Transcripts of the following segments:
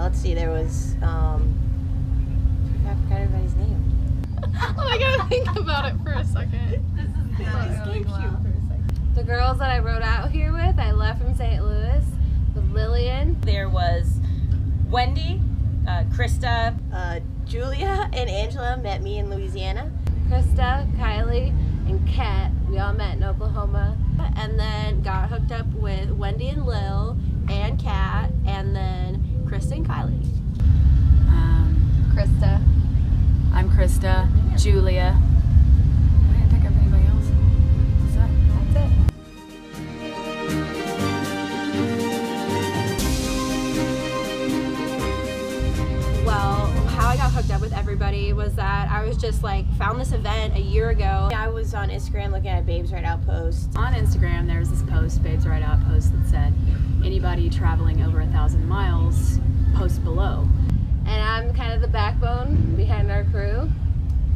let's see, there was, I forgot everybody's name. I gotta think about it for a second. The girls that I rode out here with, I left from St. Louis with Lillian. There was Wendy, Krista, Julia and Angela met me in Louisiana. Krista, Kylie, and Kat, we all met in Oklahoma. And then got hooked up with Wendy and Lil, and Kat, and then Krista and Kylie. Krista. I'm Krista, Julia. I didn't pick up anybody else. That's it. Well, how I got hooked up with everybody was that I was just like, found this event a year ago. I was on Instagram looking at Babes Right Out posts. On Instagram, there was this post, Babes Right Out post, that said, anybody traveling over 1,000 miles, post below. And I'm kind of the backbone behind our crew.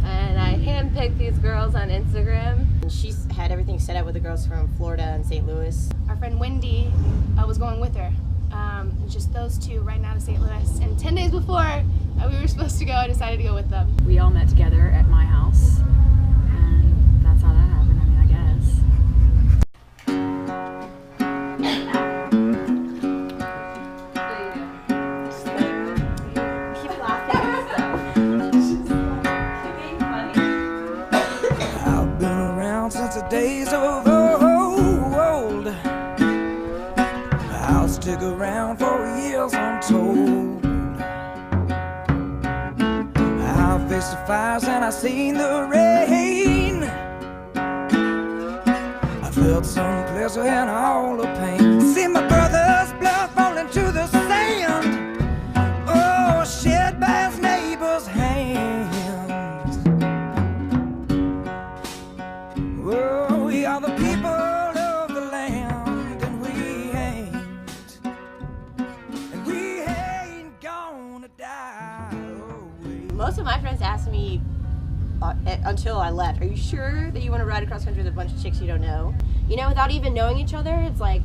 And I handpicked these girls on Instagram. And she's had everything set up with the girls from Florida and St. Louis. Our friend Wendy was going with her. Just those two right now to St. Louis. And 10 days before we were supposed to go, I decided to go with them. We all met together at my house, and that's how that happened, I mean, I guess. Keep laughing and stuff. I've been around since the days of old. I'll stick around for years untold. I've faced the fires and I've seen the rain. I felt some pleasure and all the pain. See my brother's blood falling to the sand. Oh, shed by his neighbor's hands. Oh, we are the people of the land, and we ain't gonna die. Most of my friends asked me until I left, are you sure that you want to ride across country with a bunch of chicks you don't know? You know, without even knowing each other, it's like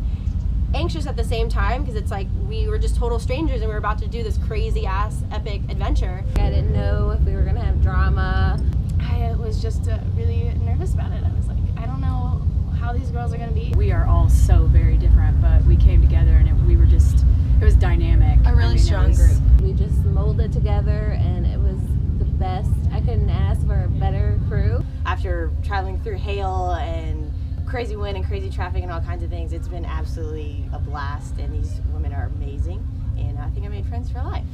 anxious at the same time because it's like we were just total strangers and we were about to do this crazy ass epic adventure. I didn't know if we were gonna have drama. I was just really nervous about it. I was like, I don't know how these girls are gonna be. We are all so very different, but we came together and it was dynamic. A really strong group. We just molded together and it was the best. I couldn't ask for a better crew. After traveling through hail and crazy wind and crazy traffic and all kinds of things, it's been absolutely a blast, and these women are amazing, and I think I made friends for life.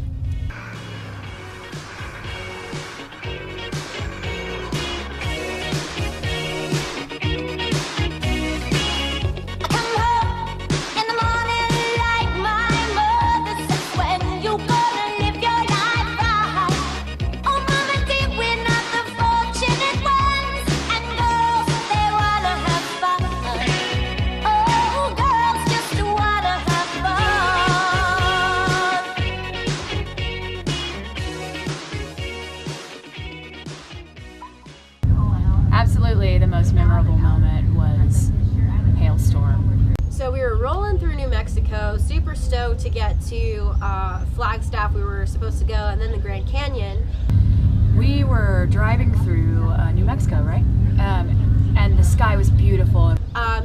Absolutely, the most memorable moment was Hailstorm. So we were rolling through New Mexico, super stoked to get to Flagstaff. We were supposed to go, and then the Grand Canyon. We were driving through New Mexico, right? And the sky was beautiful.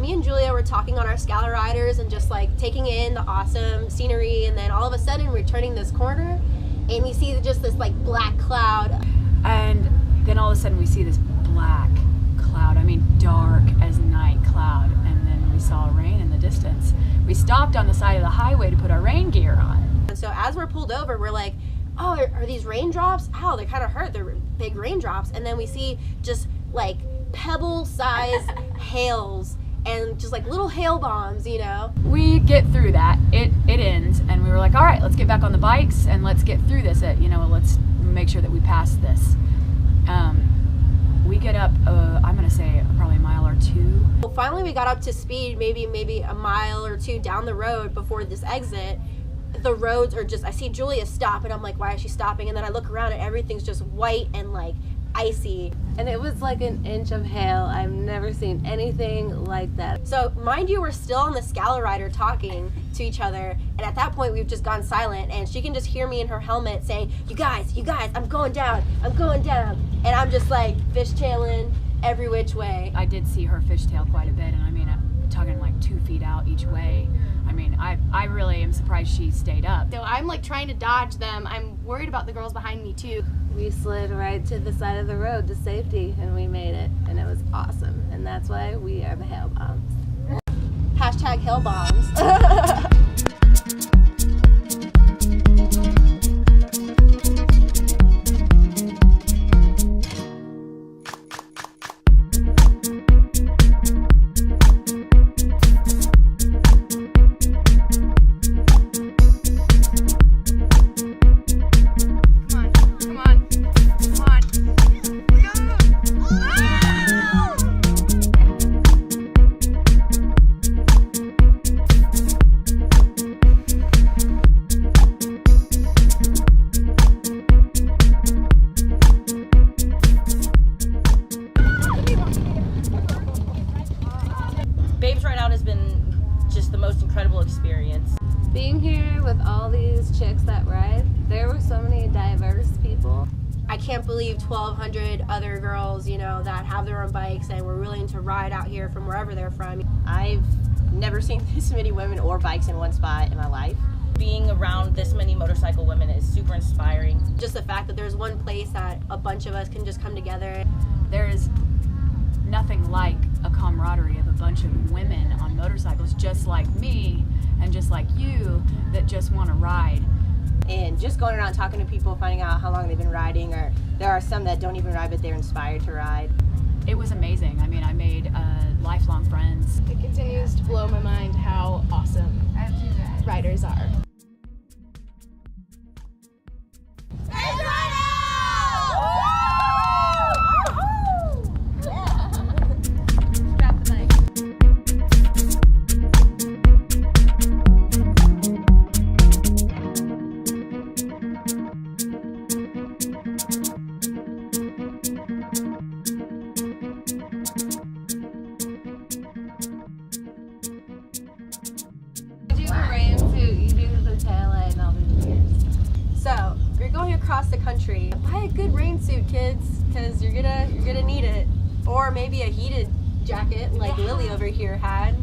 Me and Julia were talking on our Scala riders and just like taking in the awesome scenery, and then all of a sudden we're turning this corner and we see just this like black cloud. And then all of a sudden we see this black cloud, I mean dark as night cloud, and then we saw rain in the distance. We stopped on the side of the highway to put our rain gear on. And so as we're pulled over, we're like, oh, are these raindrops? Ow, they kind of hurt. They're big raindrops. And then we see just like pebble-sized hails and just like little hail bombs, you know? We get through that, it ends, and we were like, all right, let's get back on the bikes and let's get through this, let's make sure that we pass this. We get up, I'm gonna say probably a mile or two. Well, finally we got up to speed, maybe a mile or two down the road before this exit. The roads are just, I see Julia stop and I'm like, why is she stopping? And then I look around and everything's just white and like icy. And it was like an inch of hail. I've never seen anything like that. So mind you, we're still on the Scala Rider talking to each other, and at that point we've just gone silent, and she can just hear me in her helmet saying, you guys, I'm going down, and I'm just like fishtailing every which way. I did see her fishtail quite a bit, and I mean, talking like 2 feet out each way. I mean, I really am surprised she stayed up. So I'm like trying to dodge them. I'm worried about the girls behind me too. We slid right to the side of the road to safety, and we made it, and it was awesome. And that's why we are the Hail Bombs. Hashtag Hail Bombs. Babes Ride Out has been just the most incredible experience. Being here with all these chicks that ride, there were so many diverse people. I can't believe 1,200 other girls, you know, that have their own bikes and were willing to ride out here from wherever they're from. I've never seen this many women or bikes in one spot in my life. Being around this many motorcycle women is super inspiring. Just the fact that there's one place that a bunch of us can just come together. There is nothing like a camaraderie of a bunch of women on motorcycles just like me and just like you that just want to ride. And just going around talking to people, finding out how long they've been riding, or there are some that don't even ride but they're inspired to ride. It was amazing. I mean, I made lifelong friends. It continues to blow my mind how awesome riders are. So you're going across the country. Buy a good rain suit, kids, because you're gonna need it, or maybe a heated jacket like Lily over here had.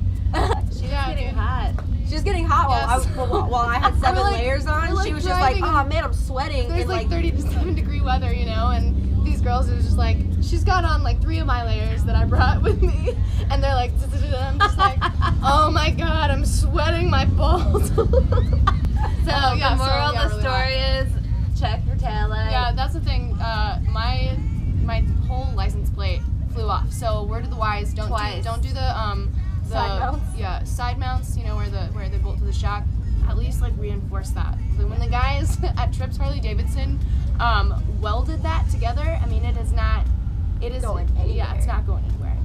She's getting hot. She was getting hot Yes. while I had 7 We're like- layers on. we're like She was just like, driving- oh man, I'm sweating. There's and like 37 degree weather, you know, and these girls are just like, she's got on like 3 of my layers that I brought with me, and they're like, I'm just like, oh my god, I'm sweating my balls. So yeah, the moral so, yeah, of the really story is check your taillight. Yeah, that's the thing. My whole license plate flew off. So word of the wise, don't do the Side mounts? Yeah, side mounts. You know where they bolt to the shock. At least like reinforce that. When the guys at Trips Harley Davidson welded that together, I mean it is going anywhere. Yeah, it's not going anywhere.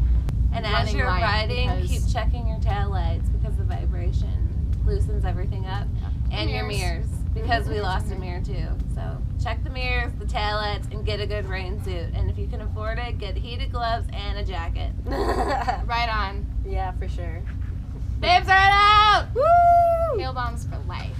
And as Running you're light riding, because- keep checking your taillights because the vibration loosens everything up. And your Mirrors. mirrors, because we lost a mirror too. So check the mirrors, the taillights, and get a good rain suit. And if you can afford it, get heated gloves and a jacket. Right on. Yeah, for sure. Babes, right out! Woo! Hail bombs for life.